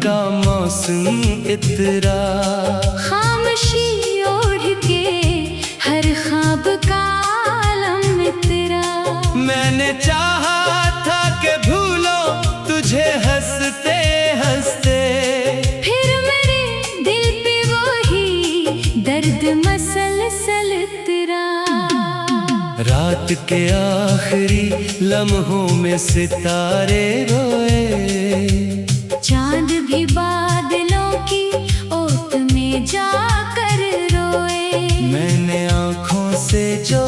का मौसम इतरा, खामोशी ओढ़ के हर ख्वाब का आलम इतरा। मैंने चाहा था कि भूलो तुझे हंसते हंसते, फिर मेरे दिल पे वही दर्द मसलसल इतरा। रात के आखिरी लम्हों में सितारे रोए, चांद भी बादलों की ओट में जाकर रोए। मैंने आँखों से जो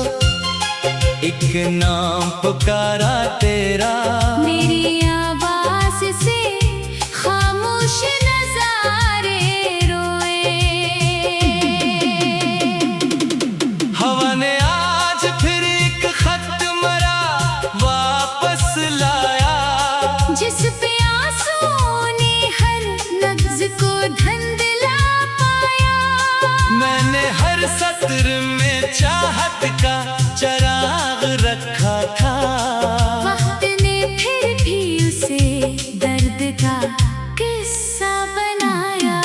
एक नाम पुकारा तेरा, मेरी आवाज से खामोश नजारे रोए। हवा ने आज फिर एक खत मरा वापस लाया, जिस पे आंसुओं ने हर लफ्ज को धुंधला पाया। मैंने हर सत्र में चाहत का चराग रखा था, वक्त ने फिर भी उसे दर्द का किस्सा बनाया।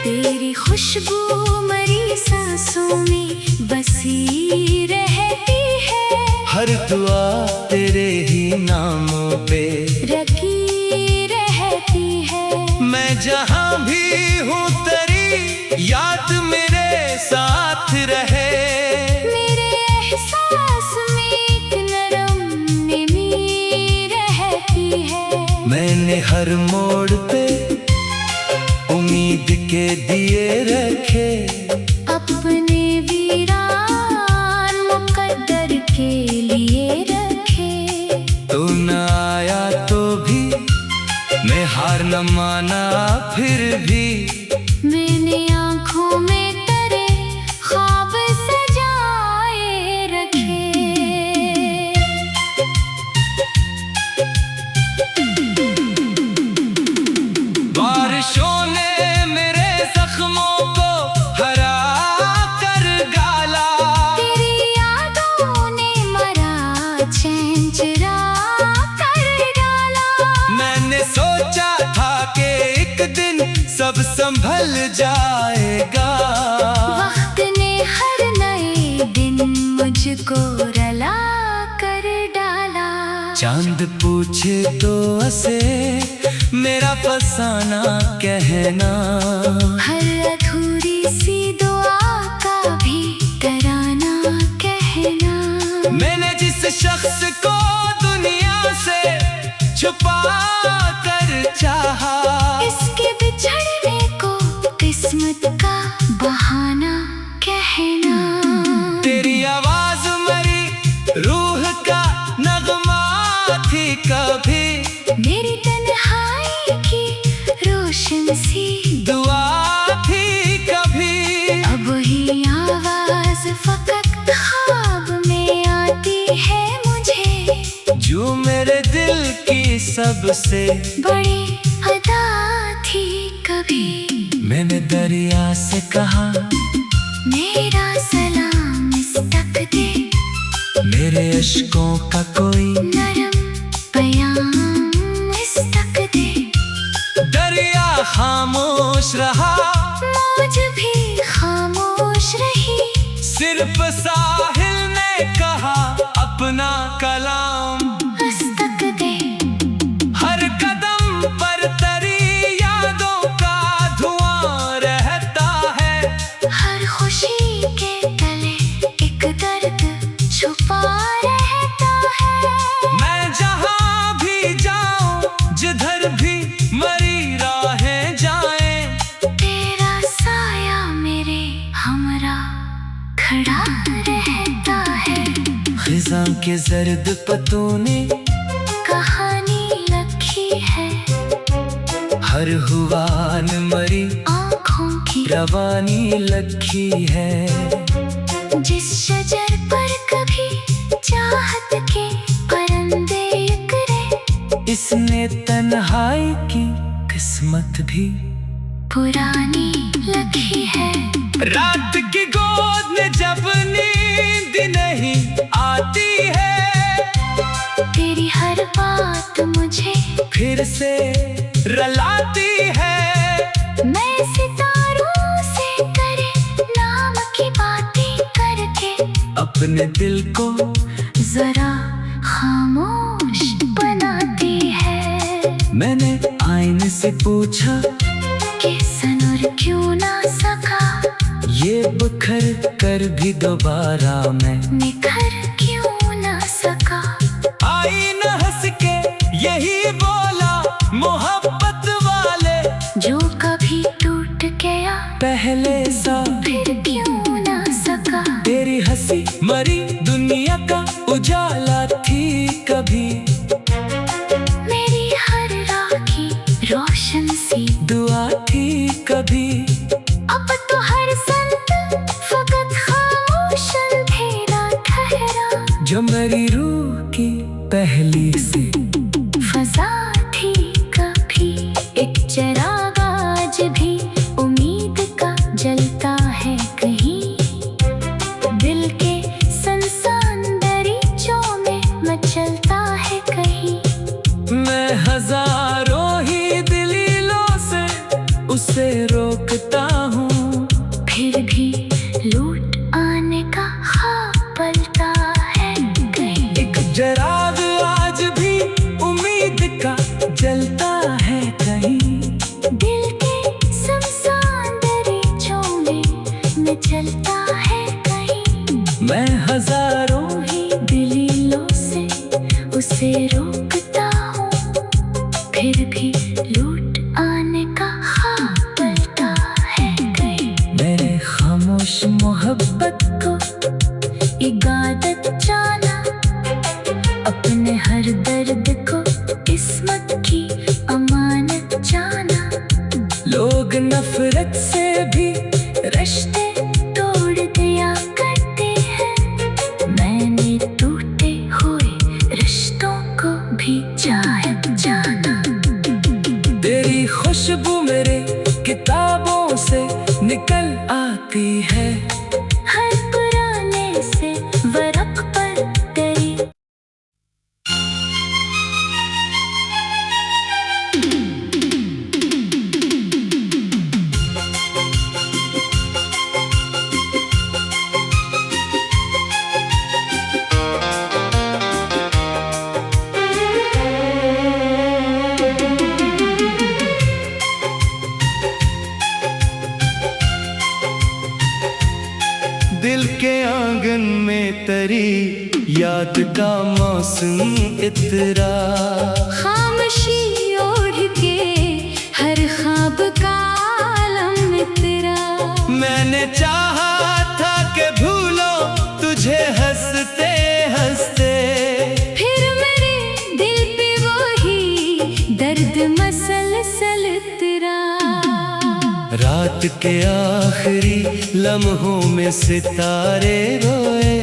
तेरी खुशबू मरी सांसों में बसी रहती है, हर दुआ तेरे ही नामों पे रखी रहती है। मैं जहाँ भी हूँ तेरी याद मेरे साथ रहे। मेरे एहसास में एक नरम नमी रहती है। मैंने हर मोड़ पे उम्मीद के दिए रखे, अपने वीरान मुकद्दर के लिए रखे। तू न आया तो भी मैं हार न माना, फिर भी मैंने आँखों में तेरे ख्वाब सजाए रखे। बारिशों ने मेरे जख्मों को हरा कर गाला, तेरी यादों ने मरा चैन चुरा कर डाला। मैंने सोचा था कि एक दिन सब संभल जाएगा, वक्त ने हर नए दिन मुझको रला कर डाला। चांद पूछे तो हंसे मेरा फसाना कहना, हर अधूरी सी दुआ का भी तराना कहना। मैंने जिस शख्स को दुनिया से छुपा कर चाहा, इसके बिछड़ने को किस्मत का बहाना कहना। तेरी आवाज मरी रूह का नगमा थी कभी, मेरी तन्हाई की रोशन सी दुआ थी कभी। अब ही आवाज फकत ख्वाब में आती है मुझे, जो मेरे दिल की सबसे बड़ी अदा थी कभी। मैंने दरिया से कहा मेरा सलाम इस तक दे, मेरे अश्कों का कोई नरम बयान इस तक दे। दरिया खामोश रहा, मौज भी खामोश रही, सिर्फ साहिल ने कहा अपना कलाम। इस तक दे हर कदम पर तेरी यादों का धुआं रहता है, हर खुशी के तले एक दर्द छुपा रहता है। मैं जहाँ भी जाऊं जिधर भी मरी राहें जाएं, तेरा साया मेरे हमरा खड़ा रहता है। खिज़ां के जर्द पत्तों ने कहानी लिखी है, हर हुआ न मरी आँखों की रवानी लखी है। जिस शजर पर कभी चाहत के परिंदे उतरे, इसने तन्हाई की किस्मत भी पुरानी लिखी है। रात की गोद में जब नींद नहीं आती है, अपने दिल को जरा खामोश बनाती है। मैंने आईने से पूछा कि सनूर क्यों ना सका, ये बिखर कर भी दोबारा मैं निखर क्यों ना सका। आईना हंस के यही बोला, मोहब्बत वाले जो कभी टूट गया पहले सा फिर क्यों ना सका। तेरी हंसी मरी दुनिया का उजाला थी कभी, मेरी हर राह की रोशन सी दुआ थी कभी। अब तो हर संत फकत खामोश अंधेरा ठहरा, जो मेरी रूह की पहली से फजा थी कभी। एक चिराग आज भी उम्मीद का जलता है कहीं, दिल के सुनसान दरीचों में मचलता है कहीं। मैं हजारों ही दलीलों से उसे रोकता हूँ, फिर भी लूट आने का ख्वाब पलता है कहीं। एक चिराग आज भी उम्मीद का जलता है कहीं, दिल के सुनसान दरीचों में मचलता है कहीं। मैं हजारों ही दलीलों से उसे रोकता हूँ, फिर भी लूट आने का ख्वाब पलता है कहीं। मेरे खामोश मोहब्बत को इबादत जाना, अपने हर दर्द को किस्मत की अमानत जाना। लोग नफरत से भी रिश्ते तोड़ दिया करते हैं, मैंने टूटे हुए रिश्तों को भी चाहत जाना। तेरी खुशबू मेरे किताबों से निकल आती है, हर पुराने से वरक पर तेरी दिल के आंगन में तरी याद का मौसम इतरा। खामोशी ओढ़ के हर ख्वाब का आलम तेरा। मैंने चाहा था कि भूलो तुझे हंसते हंसते, फिर मेरे दिल पे वही दर्द मसलसल तेरा। रात के आखिरी लम्हों में सितारे रोए,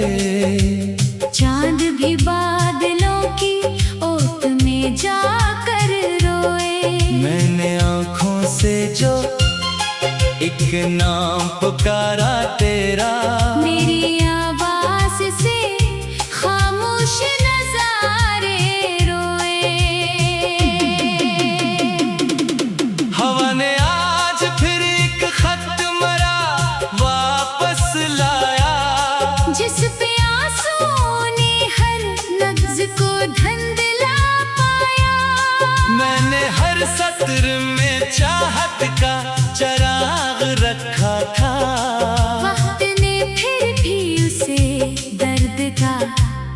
चांद भी बादलों की ओट में जाकर रोए। मैंने आँखों से जो एक नाम पुकारा तेरा, मेरी आवाज से खामोश नजारे रोए। हवा ने आज फिर एक खत मरा वापस लाया, जिस पे आंसुओं ने हर लफ्ज को धुंधला पाया। मैंने हर सत्र में चाहत का चिराग रखा था, वक्त ने फिर भी उसे दर्द का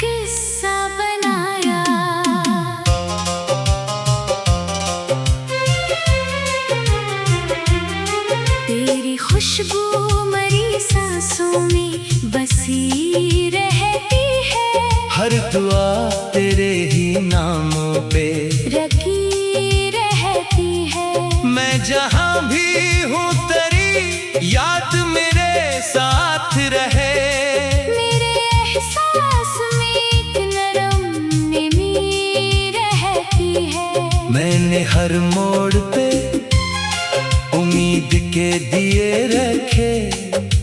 किस्सा बनाया। तेरी खुशबू मरी सांसों में बसी रहती है, हर दुआ तेरे ही नामों पे रखी रहती है। मैं जहाँ भी हूँ तेरी याद मेरे साथ रहे। मेरे एहसास में एक नरम नमी रहती है। मैंने हर मोड़ पे उम्मीद के दिए रखे,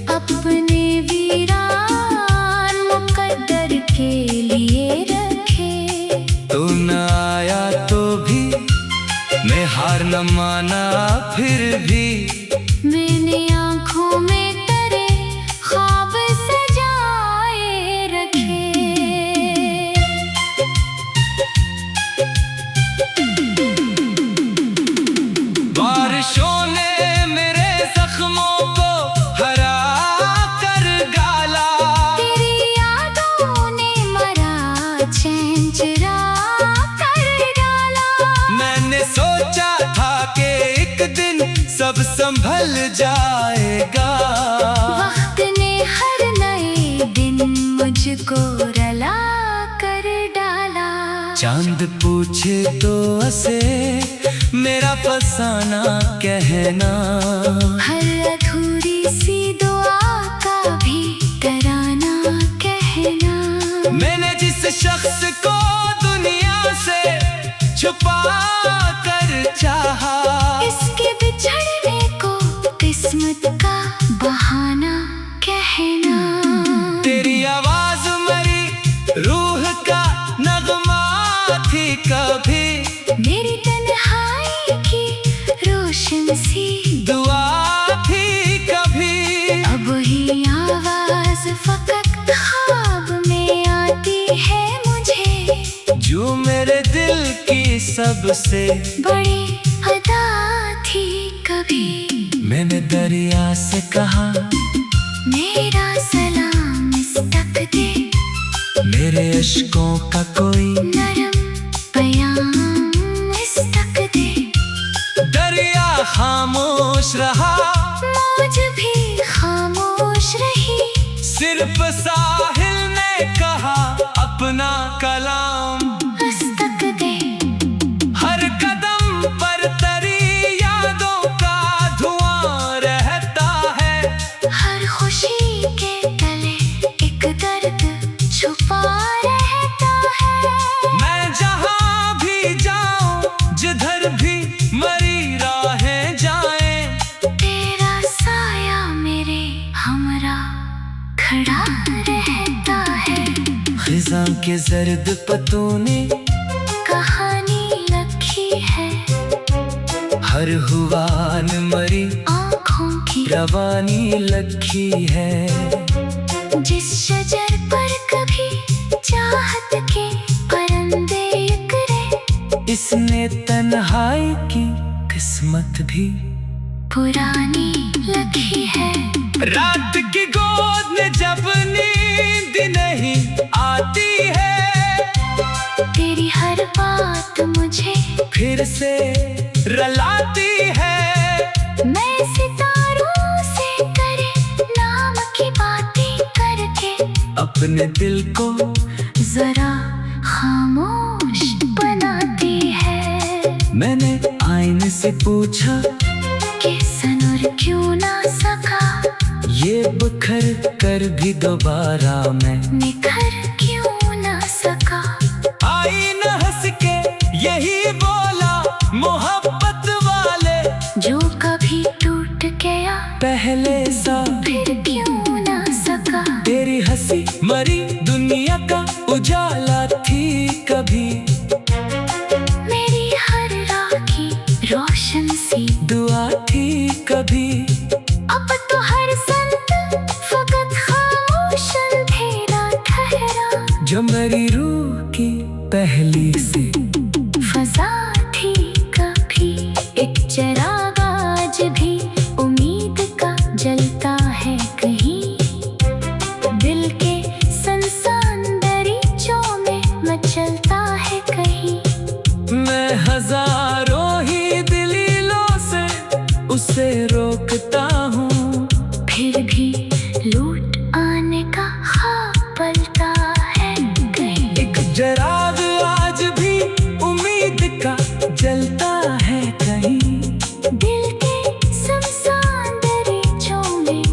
अपने वीरान मुकद्दर के लिए रखे। तू न आया तो भी मैं हार न माना, फिर भी मैंने आँखों में तेरे ख्वाब सजाए चुरा कर डाला। मैंने सोचा था कि एक दिन सब संभल जाएगा। वक्त ने हर नए दिन मुझको रला कर डाला। चांद पूछे तो हंसे, मेरा फसाना कहना। हर अधूरी सी दुआ का भी तराना कहना। मैंने जिस शख्स को दुनिया से छुपा कर चाहा, इसके बिछड़ने को किस्मत का बहाना कहना। तेरी आवाज मेरी रूह का नगमा थी कभी, मेरी तन्हाई की रोशन सी दुआ थी कभी। अब ही आवाज फकत ख्वाब में आती है मुझे, जो मेरे दिल की सबसे बड़ी अदा थी कभी। मैंने दरिया से कहा, मेरा सलाम इस तक दे, मेरे अश्कों का कोई नरम बयान इस तक दे। दरिया खामोश रहा, मौज भी खामोश रही। सिर्फ साहिल ने कहा अपना कलाम इस तक दे। हर कदम पर तेरी यादों का धुआं रहता है। हर खुशी के तले एक दर्द छुपा रहता है। मैं जहां भी जाऊं, जिधर भी मरी राहें जाएं, तेरा साया मेरे हमरा खड़ा रहता है। खिज़ां के जर्द पत्तों ने कहानी लिखी है, हर हुआ न मरी आँखों की रवानी लखी है। जिस शजर पर कभी चाहत के परिंदे उतरे, इसने तन्हाई की किस्मत भी पुरानी लिखी है। रात की गोद में जब नींद नहीं आती है, तेरी हर बात मुझे फिर से रलाती है। मैं सितारों से करे नाम की बातें करके, अपने दिल को जरा खामोश बनाती है। मैंने आईने से पूछा, कि सनूर क्यों ना सका, ये बिखर कर भी दोबारा मैं निखर क्यों ना सका। आईना हंस के यही बोला, मोहब्बत वाले जो कभी टूट गया पहले सा फिर क्यों ना सका। तेरी हंसी मरी दुनिया का उजाला थी कभी, मेरी हर राह की रोशन सी दुआ थी कभी। अब तो हर संत फकत खामोश अंधेरा ठहरा। जो मेरी रूह की पहली से फजा थी कभी, एक चिराग आज भी उम्मीद का जलता है कहीं। दिल के संसान दरीचों में मचलता है कहीं। मैं हजारों ही दलीलों से उसे रोकता हूँ, फिर भी लूट आने का ख्वाब पलता है कहीं। एक जराग आज भी उम्मीद का जलता है कहीं। दिल के शमशान दरीचों में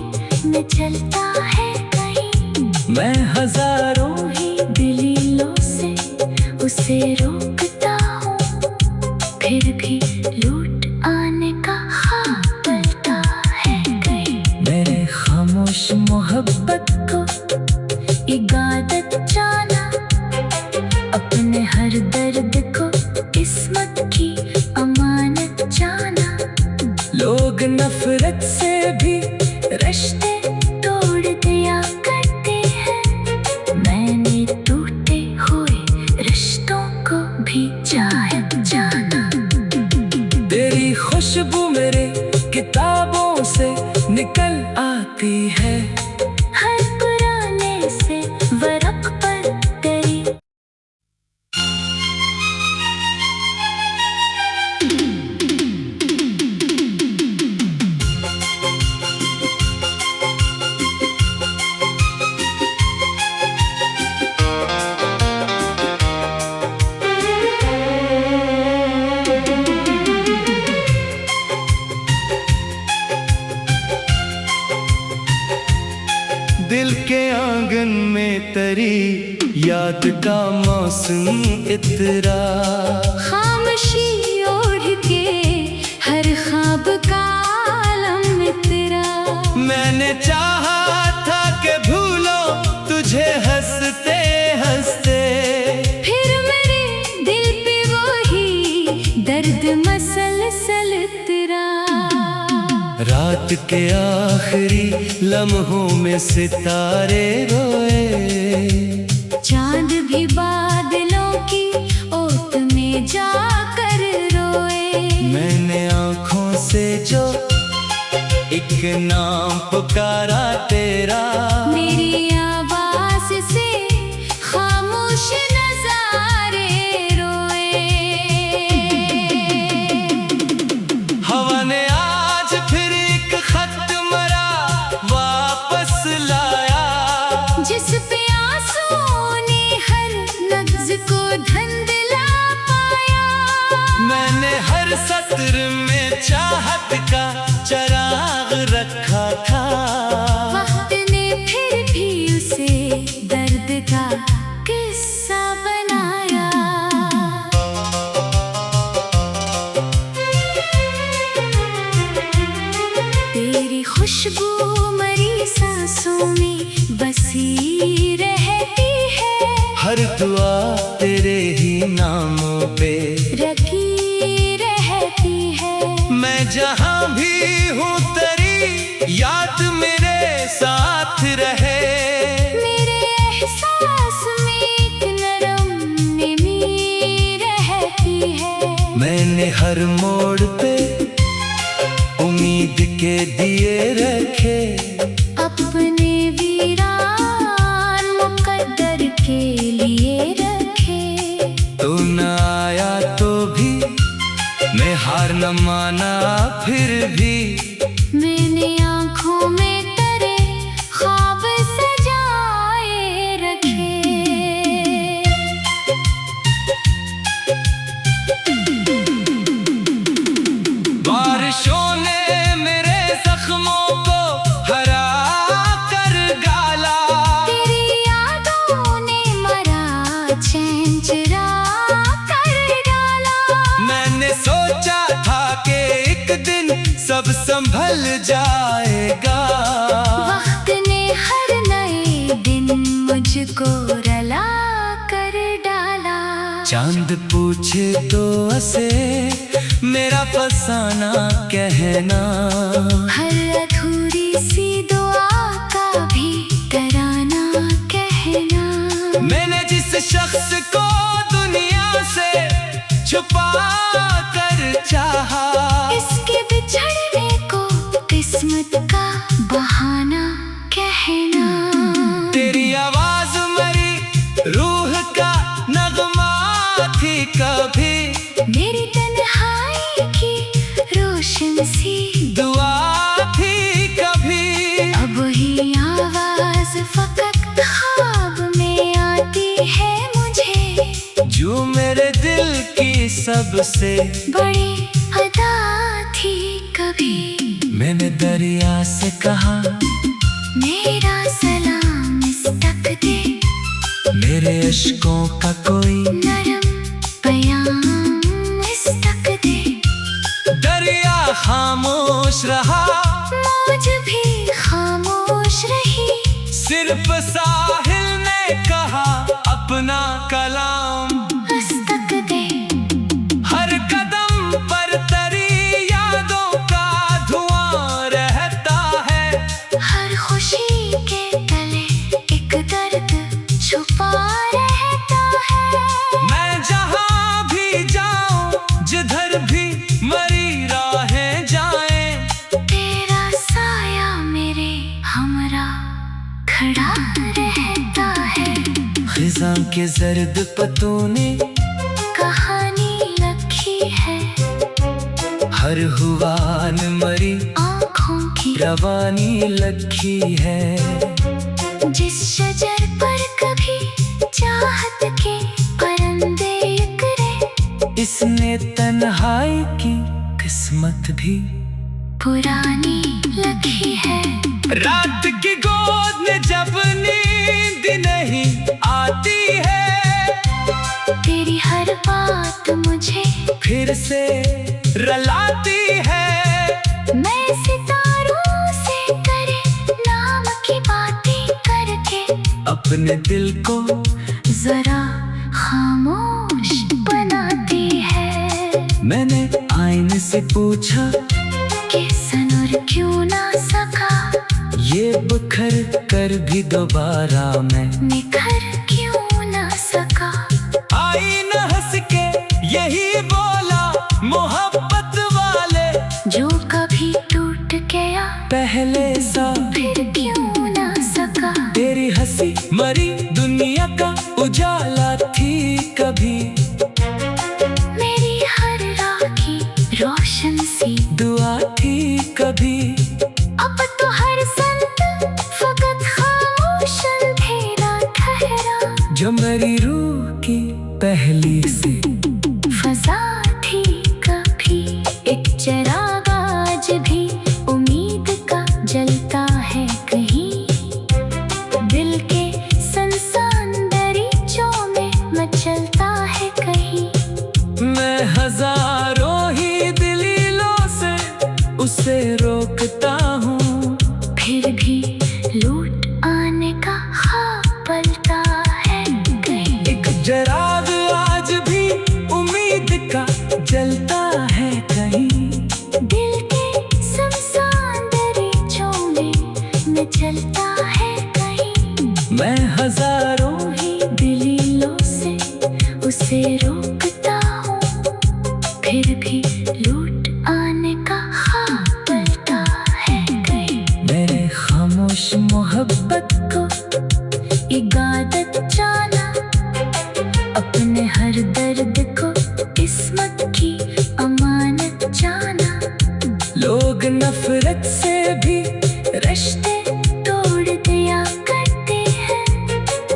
न चलता है कहीं। मैं हजारों ही दलीलों से उसे रोकता हूँ, फिर भी लूट आने का ख्वाब पलता है कहीं। मेरे खामोश मोहब्बत को इबादत जाना, अपने हर दर्द को किस्मत की अमानत जाना। लोग नफरत से भी रिश्ते तोड़ दिया करते हैं, मैंने टूटे हुए रिश्तों को भी चाहत जाना। तेरी खुशबू मेरे किताबों से निकल आती है। हर पुराने से वरक पर तेरी का मौसम इतरा। खामोशी ओढ़ के हर ख्वाब का आलम इतरा। मैंने चाहा था कि भूलो तुझे हंसते हंसते, फिर मेरे दिल पे वही दर्द मसलसल इतरा। रात के आखिरी लम्हों में सितारे रोए, चांद भी बादलों की ओट में जाकर रोए। मैंने आँखों से जो एक नाम पुकारा तेरा, मेरी आवाज से खामोश नजारे रोए। हवा ने आज फिर एक खत मरा वापस लाया, जिस पे आंसुओं ने हर लफ्ज को धुंधला पाया। मैंने हर सत्र में चाहत का चराग रखा था, वक्त ने फिर भी उसे दर्द का किस्सा बनाया। तेरी खुशबू मरी सांसों में बसी रहती है, हर दुआ तेरे ही नामों पे रखी रहती है। मैं जहाँ भी हूँ तेरी याद मेरे साथ रहे। मेरे एहसास में एक नरम नमी रहती है। मैंने हर मोड़ पे उम्मीद के दिए रखे, अपने वीरान मुकद्दर के लिए रखे। तू न आया तो भी मैं हार न माना, फिर भी मैंने आँखों में तेरे ख्वाब सजाए रखे। बारिशों ने मेरे जख्मों को हरा कर गाला, तेरी यादों ने मरा चैन चुरा कर डाला। मैंने सोचा था कि एक दिन सब संभल जाएगा, वक्त ने हर नए दिन मुझको रला कर डाला। चांद पूछे तो हंसे मेरा फसाना कहना, हर अधूरी सी दुआ का भी तराना कहना। मैंने जिस शख्स को दुनिया से छुपा कर चाहा, इसके बिछड़ने को किस्मत का बहाना कहना। तेरी आवाज मेरी रूह का नगमा थी कभी, मेरी तन्हाई की रोशन सी दुआ थी कभी। अब ही आवाज फकत ख्वाब में आती है मुझे, जो मेरे दिल की सबसे बड़ी अदा थी कभी। मैंने दरिया से कहा मेरा सलाम इस तक दे, मेरे अश्कों का कोई नरम बयान इस तक दे। दरिया खामोश रहा, मौज भी खामोश रही, सिर्फ साहिल ने कहा अपना कलाम। इस तक दे हर कदम पर तेरी यादों का धुआं रहता है, हर खुशी के तले एक दर्द छुपा रहता है। मैं जहाँ भी जाऊं जिधर भी मरी राहें जाएं, तेरा साया मेरे हमरा खड़ा रहता है। खिज़ां के जर्द पत्तों ने कहानी लिखी है, हर हुआन मरी आँखों की रवानी लखी है। जिस शजर पर कभी चाहत के परिंदे उतरे, इसने तन्हाई की किस्मत भी पुरानी लगी है। रात की गोद में जब नींद नहीं आती है, तेरी हर बात मुझे फिर से रलाती है। मैं सितारों से करे नाम की बातें करके अपने दिल को जरा खामोश बनाती है। मैंने आईने से पूछा कि सनूर क्यों ना सका, ये बिखर कर भी दोबारा मैं निखर क्यों ना सका। आईना हंस के यही बोला, मोहब्बत वाले जो कभी टूट गया पहले सा फिर क्यों ना सका। तेरी हंसी मरी दुनिया का उजाला थी कभी, मेरी हर राखी रोशन सी दुआ थी कभी। अब तो हर संत फकत खामोश अंधेरा ठहरा, जो मेरी रूह की पहली सी फजा थी कभी। एक चिराग आज भी उम्मीद का जलता है कहीं, दिल के संसान दरीचों में मचलता है कहीं। मैं हजारों ही दलीलों से उसे रोकता हूँ, फिर भी लूट आने का ख्वाब पलता है कहीं। एक चिराग आज भी उम्मीद का जलता है कहीं, दिल के शमशान दरीचों में चलता है कहीं। मैं हजारों ही दलीलों से उसे रोकता हूँ, फिर भी लूट आने का ख्वाब पलता है कहीं। मेरे खामोश मोहब्बत को इबादत जाना, अपने हर दर्द को किस्मत की अमानत जाना। लोग नफरत से भी रिश्ते तोड़ दिया करते हैं,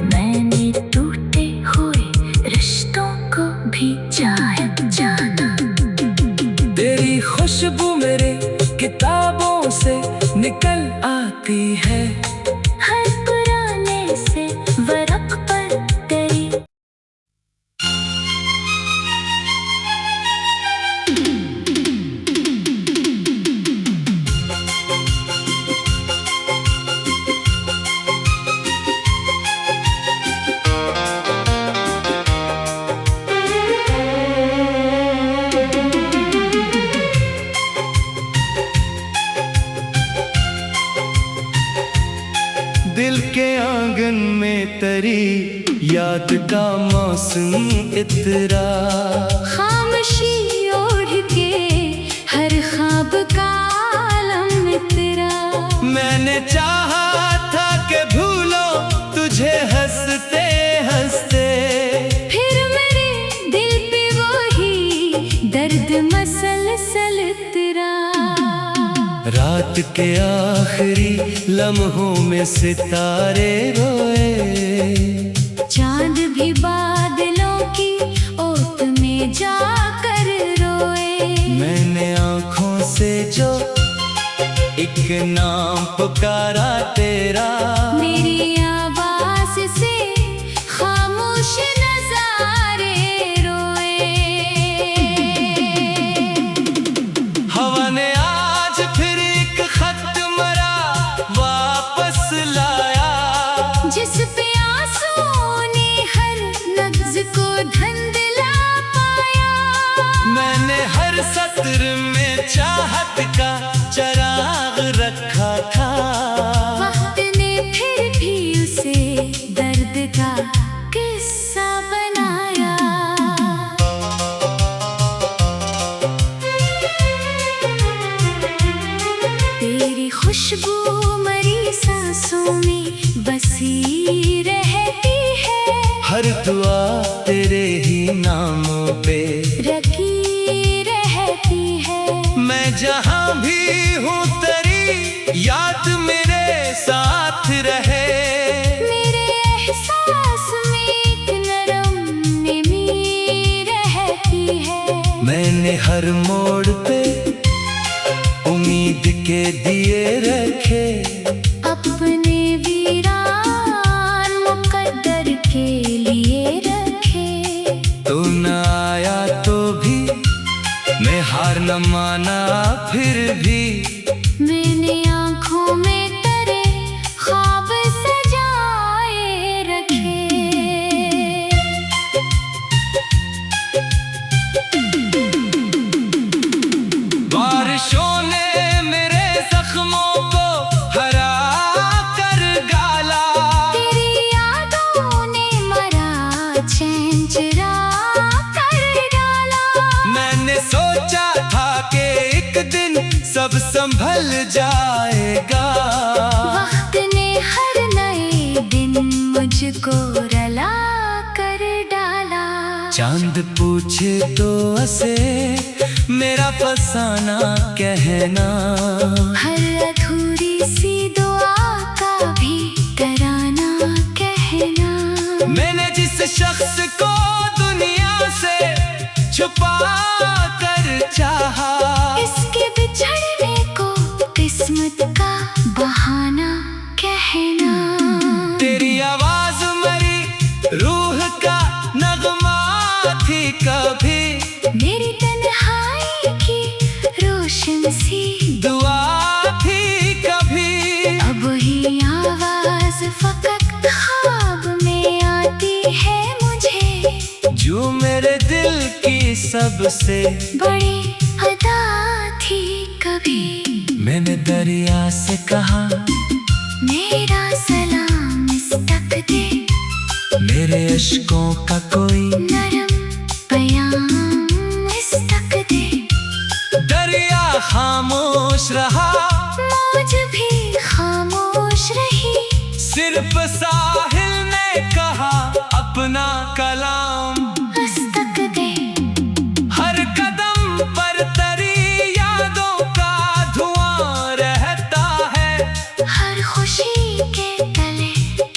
मैंने टूटे हुए रिश्तों को भी चाहे जाना। तेरी खुशबू मेरे किताबों से निकल आती है, हर पुराने से वरक पर तेरी दिल के आंगन में तरी याद का मौसम इतरा। खामोशी ओढ़ के हर ख्वाब का आलम इतरा। मैंने चाहा था कि भूलो तुझे हंसते हंसते, फिर मेरे दिल पे वही दर्द मसलसल इतरा। रात के आखिरी लम्हों में सितारे रोए, चांद भी बादलों की ओट में जाकर रोए। मैंने आँखों से जो एक नाम पुकारा तेरा, मेरी आवाज से खामोश नजारे रोए। हवा ने आज फिर एक खत मरा वापस लाया, जिस पे आंसुओं ने हर लफ्ज को धुंधला पाया। मैंने हर सत्र में चाहत का चराग रखा था, वक्त ने फिर भी उसे दर्द का किस्सा बनाया। तेरी खुशबू मरी सांसों में बसी रहती है, हर दुआ तेरे ही नामों पे रखी रहती है। मैं जहाँ भी हूँ तेरी याद मेरे साथ रहे। मेरे एहसास में एक नरम नमी रहती है। मैंने हर मोड़ पे उम्मीद के दिए रखे, अपने वीरान मुकद्दर के लिए रखे। तू न आया तो भी मैं हार न माना फिर भी। मैंने आँखों में तेरे ख्वाब सजाए रखे। बारिशों ने मेरे जख्मों को हरा कर गाला। तेरी यादों ने मरा चैन चुरा कर डाला। मैंने सोचा था कि एक दिन सब संभल जाएगा। वक्त ने हर नए दिन मुझको रुला कर डाला। चांद पूछे तो हंसे मेरा फसाना कहना। हर अधूरी सी दुआ का भी तराना कहना। मैंने जिस शख्स को दुनिया से छुपा कर चाहा, इसके बिछड़ने को किस्मत का बहाना कहना। तेरी आवाज मेरी रूह का नगमा थी कभी। मेरी तन्हाई की रोशन सी दुआ थी कभी। अब ही आवाज फकत ख्वाब में आती है मुझे। जो मेरे दिल की सबसे बड़ी अदा थी कभी। मैंने दरिया से कहा मेरा सलाम इस तक दे। मेरे अश्कों का कोई नरम बयान इस तक दे। दरिया खामोश रहा, मौज भी खामोश रही। सिर्फ साहिल ने कहा अपना कलाम इस तक दे। हर कदम पर तेरी यादों का धुआं रहता है। हर खुशी के तले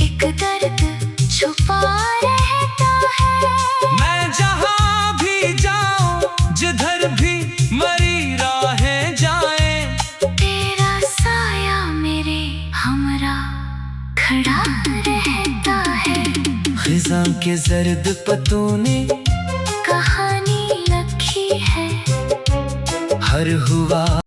एक दर्द छुपा रहता है। मैं जहां भी जाऊं जिधर भी मरी राहें जाएं, तेरा साया मेरे हमरा खड़ा रहता है। खिज़ां के जर्द पत्तों ने कहानी लिखी है। हर हुआ